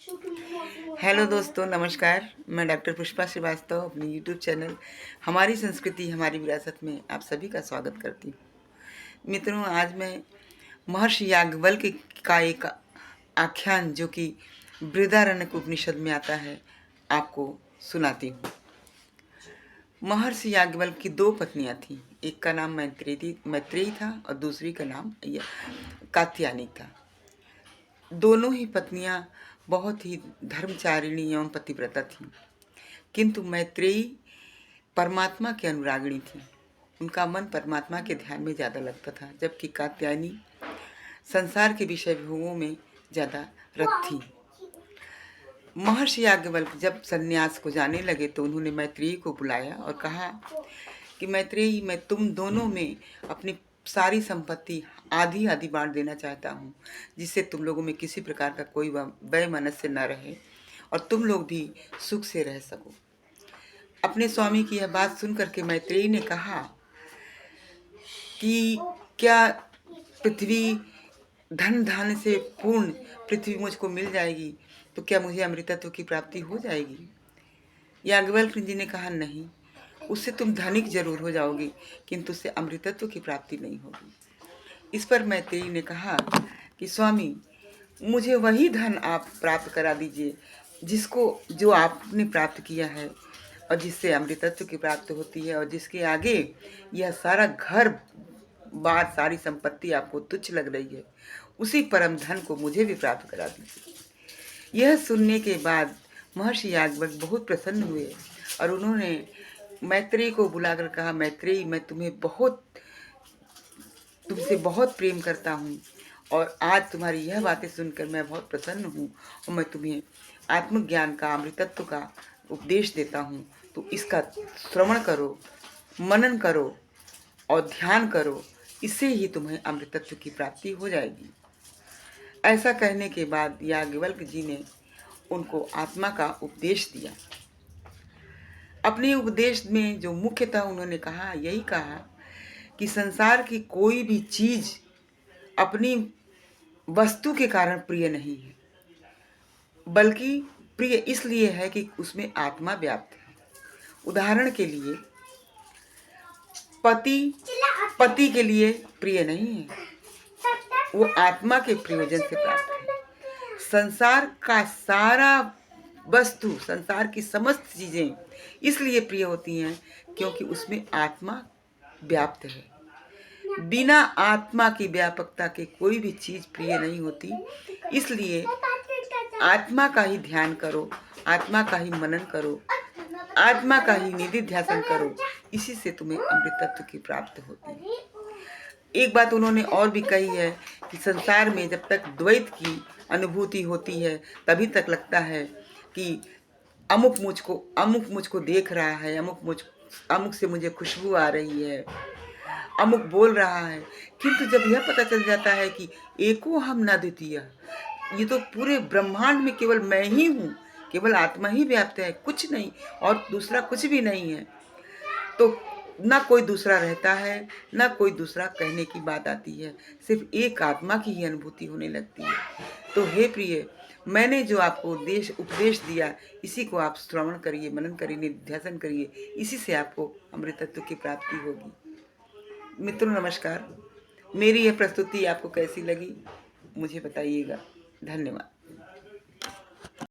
Hello दोस्तों, नमस्कार। मैं डॉक्टर पुष्पा श्रीवास्तव अपनी यूट्यूब चैनल हमारी संस्कृति हमारी विरासत में आप सभी का स्वागत करती हूँ। मित्रों, आज मैं महर्षि याज्ञवल्क्य का एक आख्यान जो कि बृहदारण्यक उपनिषद में आता है आपको सुनाती हूँ। महर्षि याज्ञवल्क्य की दो पत्नियाँ थीं। एक का नाम मैत्रेयी था और दूसरी का नाम कात्यायनी था। दोनों ही पत्नियां बहुत ही धर्मचारिणी एवं पतिव्रता थीं, किंतु मैत्रेयी परमात्मा की अनुरागिणी थी। उनका मन परमात्मा के ध्यान में ज़्यादा लगता था, जबकि कात्यायनी संसार के विषय भोगों में ज़्यादा रत थी। महर्षि याज्ञवल्क्य जब सन्यास को जाने लगे तो उन्होंने मैत्रेयी को बुलाया और कहा कि मैत्रेयी, मैं तुम दोनों में अपनी सारी संपत्ति आधी आधी बांट देना चाहता हूँ, जिससे तुम लोगों में किसी प्रकार का कोई वैमनस्य न रहे और तुम लोग भी सुख से रह सको। अपने स्वामी की यह बात सुन करके मैत्रेयी ने कहा कि क्या पृथ्वी धन धान्य से पूर्ण पृथ्वी मुझको मिल जाएगी तो क्या मुझे अमृतत्व की प्राप्ति हो जाएगी? याज्ञवल्क्य जी ने कहा, नहीं, उससे तुम धनिक जरूर हो जाओगी, किंतु उससे अमृतत्व की प्राप्ति नहीं होगी। इस पर मैत्रेयी ने कहा कि स्वामी, मुझे वही धन आप प्राप्त करा दीजिए जो आपने प्राप्त किया है और जिससे अमृतत्व की प्राप्ति होती है, और जिसके आगे यह सारा घर बार सारी संपत्ति आपको तुच्छ लग रही है, उसी परम धन को मुझे भी प्राप्त करा दीजिए। यह सुनने के बाद महर्षि याज्ञवल्क्य बहुत प्रसन्न हुए और उन्होंने मैत्रेयी को बुलाकर कहा, मैत्रेयी, मैं तुमसे बहुत प्रेम करता हूँ और आज तुम्हारी यह बातें सुनकर मैं बहुत प्रसन्न हूँ और मैं तुम्हें आत्मज्ञान का, अमृतत्व का उपदेश देता हूँ, तो इसका श्रवण करो, मनन करो और ध्यान करो, इससे ही तुम्हें अमृतत्व की प्राप्ति हो जाएगी। ऐसा कहने के बाद याज्ञवल्क्य जी ने उनको आत्मा का उपदेश दिया। अपने उपदेश में जो मुख्यतः उन्होंने कहा, यही कहा कि संसार की कोई भी चीज अपनी वस्तु के कारण प्रिय नहीं है, बल्कि प्रिय इसलिए है कि उसमें आत्मा व्याप्त है। उदाहरण के लिए, पति के लिए प्रिय नहीं है, वो आत्मा के प्रयोजन से प्राप्त है। संसार का सारा वस्तु, संसार की समस्त चीजें इसलिए प्रिय होती हैं क्योंकि उसमें आत्मा व्याप्त है। बिना आत्मा की व्यापकता के कोई भी चीज प्रिय नहीं होती। इसलिए आत्मा का ही ध्यान करो, आत्मा का ही मनन करो, आत्मा का ही निधि ध्यान करो, इसी से तुम्हें अमृतत्व की प्राप्ति होती है। एक बात उन्होंने और भी कही है कि संसार में जब तक द्वैत की अनुभूति होती है तभी तक लगता है कि अमुक मुझको देख रहा है, अमुक से मुझे खुशबू आ रही है, अमुक बोल रहा है। किंतु जब यह पता चल जाता है कि एको हम न द्वितीय, ये तो पूरे ब्रह्मांड में केवल मैं ही हूँ, केवल आत्मा ही व्याप्त है, कुछ नहीं और दूसरा कुछ भी नहीं है, तो ना कोई दूसरा रहता है, ना कोई दूसरा कहने की बात आती है, सिर्फ एक आत्मा की ही अनुभूति होने लगती है। तो हे प्रिय, मैंने जो आपको उपदेश दिया, इसी को आप श्रवण करिए, मनन करिए, निध्यासन करिए, इसी से आपको अमृतत्व की प्राप्ति होगी। मित्रों, नमस्कार। मेरी यह प्रस्तुति आपको कैसी लगी मुझे बताइएगा। धन्यवाद।